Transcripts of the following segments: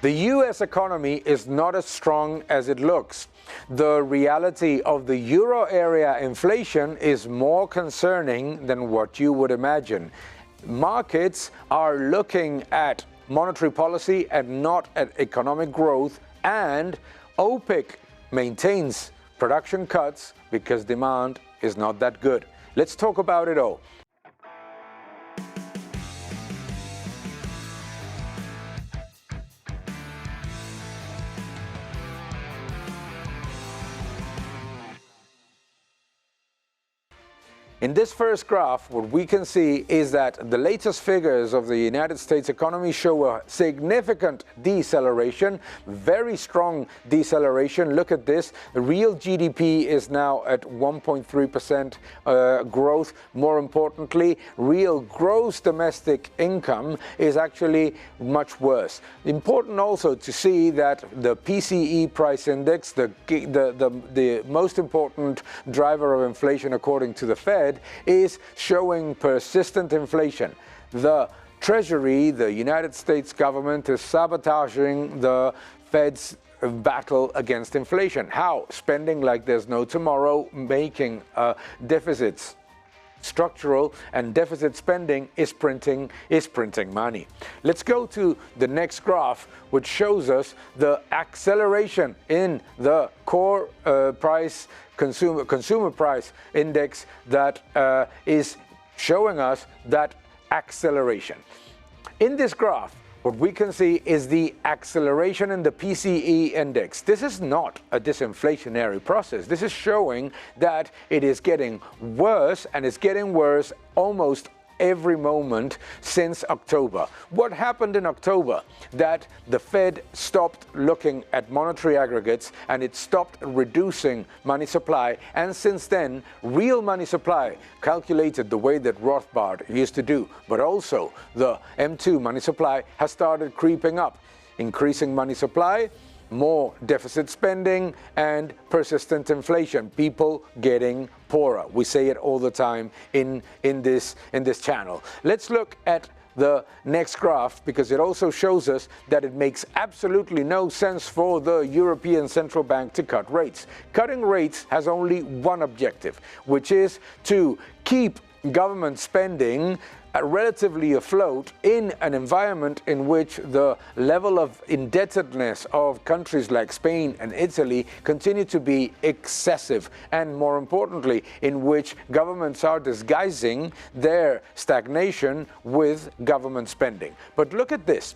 The US economy is not as strong as it looks. The reality of the euro area inflation is more concerning than what you would imagine. Markets are looking at monetary policy and not at economic growth, and OPEC maintains production cuts because demand is not that good. Let's talk about it all. In this first graph, what we can see is that the latest figures of the United States economy show a significant deceleration, very strong deceleration. Look at this. The real GDP is now at 1.3% growth. More importantly, real gross domestic income is actually much worse. Important also to see that the PCE price index, the most important driver of inflation according to the Fed, is showing persistent inflation. The Treasury, the United States government, is sabotaging the Fed's battle against inflation. How? Spending like there's no tomorrow, making deficits structural, and deficit spending is printing money. Let's go to the next graph, which shows us the acceleration in the core consumer price index that is showing us that acceleration. In this graph, what we can see is the acceleration in the PCE index. This is not a disinflationary process. This is showing that it is getting worse, and it's getting worse almost every moment since October. What happened in October? That the Fed stopped looking at monetary aggregates and it stopped reducing money supply, and since then real money supply, calculated the way that Rothbard used to do, but also the M2 money supply, has started creeping up. Increasing money supply, more deficit spending, and persistent inflation, people getting poorer. We say it all the time in this channel. Let's look at the next graph, because it also shows us that it makes absolutely no sense for the European Central Bank to cut rates. Cutting rates has only one objective, which is to keep government spending relatively afloat in an environment in which the level of indebtedness of countries like Spain and Italy continue to be excessive, and more importantly, in which governments are disguising their stagnation with government spending. But look at this.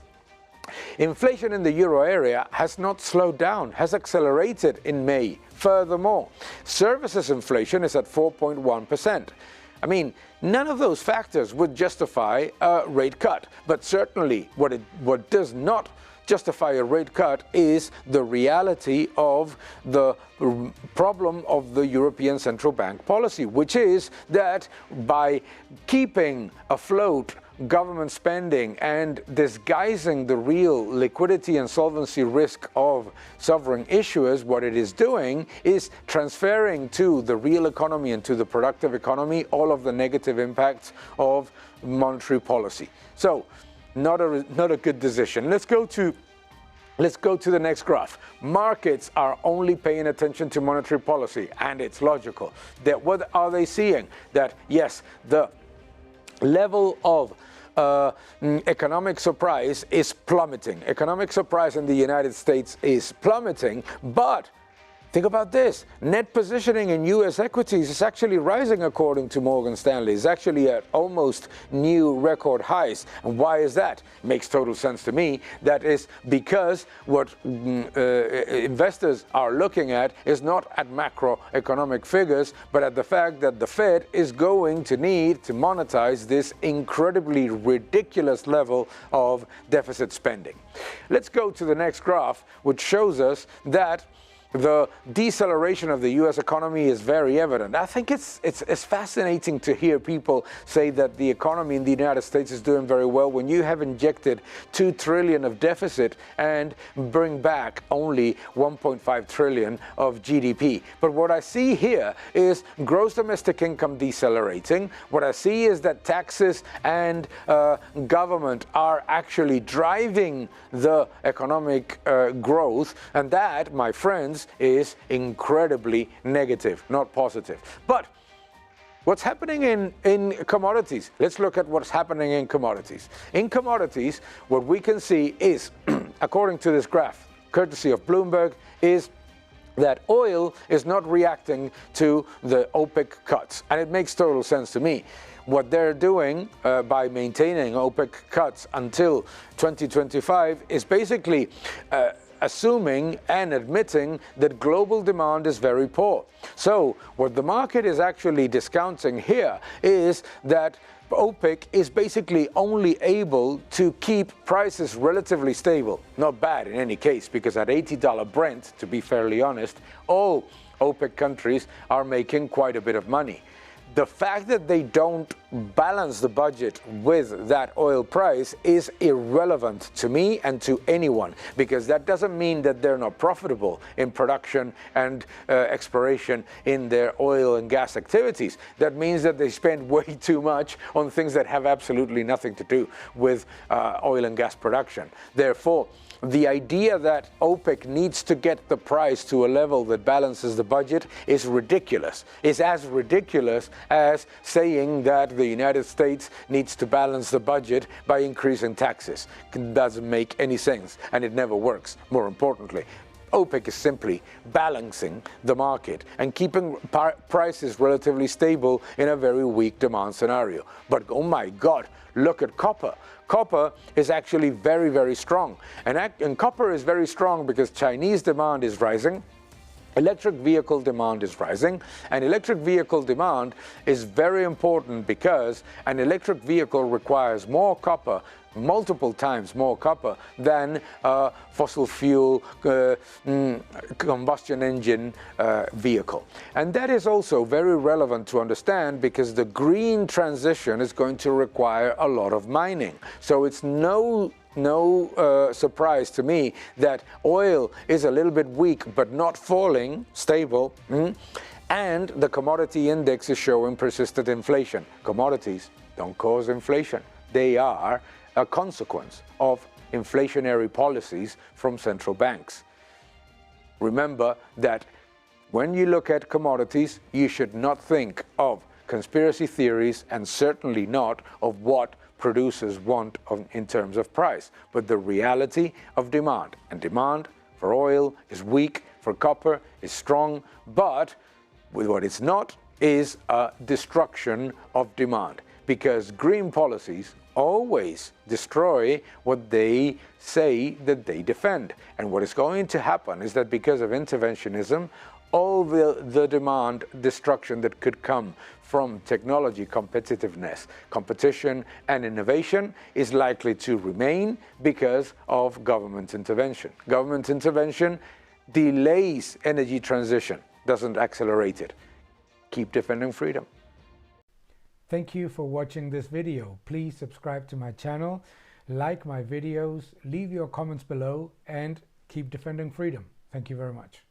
Inflation in the euro area has not slowed down, has accelerated in May. Furthermore, services inflation is at 4.1%. I mean, none of those factors would justify a rate cut, but certainly what does not justify a rate cut is the reality of the problem of the European Central Bank policy, which is that by keeping afloat government spending and disguising the real liquidity and solvency risk of sovereign issuers, what it is doing is transferring to the real economy and to the productive economy all of the negative impacts of monetary policy. So, not a good decision. Let's go to the next graph. Markets are only paying attention to monetary policy, and it's logical. That what are they seeing? That yes, the level of economic surprise is plummeting. Economic surprise in the United States is plummeting, but think about this. Net positioning in U.S. equities is actually rising according to Morgan Stanley. It's actually at almost new record highs. And why is that? Makes total sense to me. That is because what investors are looking at is not at macroeconomic figures, but at the fact that the Fed is going to need to monetize this incredibly ridiculous level of deficit spending. Let's go to the next graph, which shows us that the deceleration of the U.S. economy is very evident. I think it's fascinating to hear people say that the economy in the United States is doing very well when you have injected $2 trillion of deficit and bring back only $1.5 trillion of GDP. But what I see here is gross domestic income decelerating. What I see is that taxes and government are actually driving the economic growth, and that, my friends, is incredibly negative, not positive. But what's happening in commodities? Let's look at what's happening in commodities. In commodities, what we can see is, according to this graph, courtesy of Bloomberg, is that oil is not reacting to the OPEC cuts. And it makes total sense to me. What they're doing by maintaining OPEC cuts until 2025 is basically assuming and admitting that global demand is very poor. So what the market is actually discounting here is that OPEC is basically only able to keep prices relatively stable. Not bad in any case, because at $80 Brent, to be fairly honest, all OPEC countries are making quite a bit of money. The fact that they don't balance the budget with that oil price is irrelevant to me and to anyone, because that doesn't mean that they're not profitable in production and exploration in their oil and gas activities. That means that they spend way too much on things that have absolutely nothing to do with oil and gas production. Therefore, the idea that OPEC needs to get the price to a level that balances the budget is ridiculous. It's as ridiculous as saying that the United States needs to balance the budget by increasing taxes. It doesn't make any sense, and it never works, more importantly. OPEC is simply balancing the market and keeping prices relatively stable in a very weak demand scenario. But oh my God, look at copper. Copper is actually very, very strong. And copper is very strong because Chinese demand is rising. Electric vehicle demand is rising, and electric vehicle demand is very important because an electric vehicle requires more copper, multiple times more copper than a fossil fuel combustion engine vehicle. And that is also very relevant to understand because the green transition is going to require a lot of mining. So it's no surprise to me that oil is a little bit weak but not falling, stable, and the commodity index is showing persistent inflation. Commodities don't cause inflation. They are a consequence of inflationary policies from central banks. Remember that when you look at commodities, you should not think of conspiracy theories and certainly not of what producers want in terms of price, but the reality of demand. And demand for oil is weak, for copper is strong, but with what it's not is a destruction of demand, because green policies always destroy what they say that they defend. And what is going to happen is that because of interventionism, all the demand destruction that could come from technology competitiveness, competition and innovation is likely to remain because of government intervention. Government intervention delays energy transition, doesn't accelerate it. Keep defending freedom. Thank you for watching this video. Please subscribe to my channel, like my videos, leave your comments below, and keep defending freedom. Thank you very much.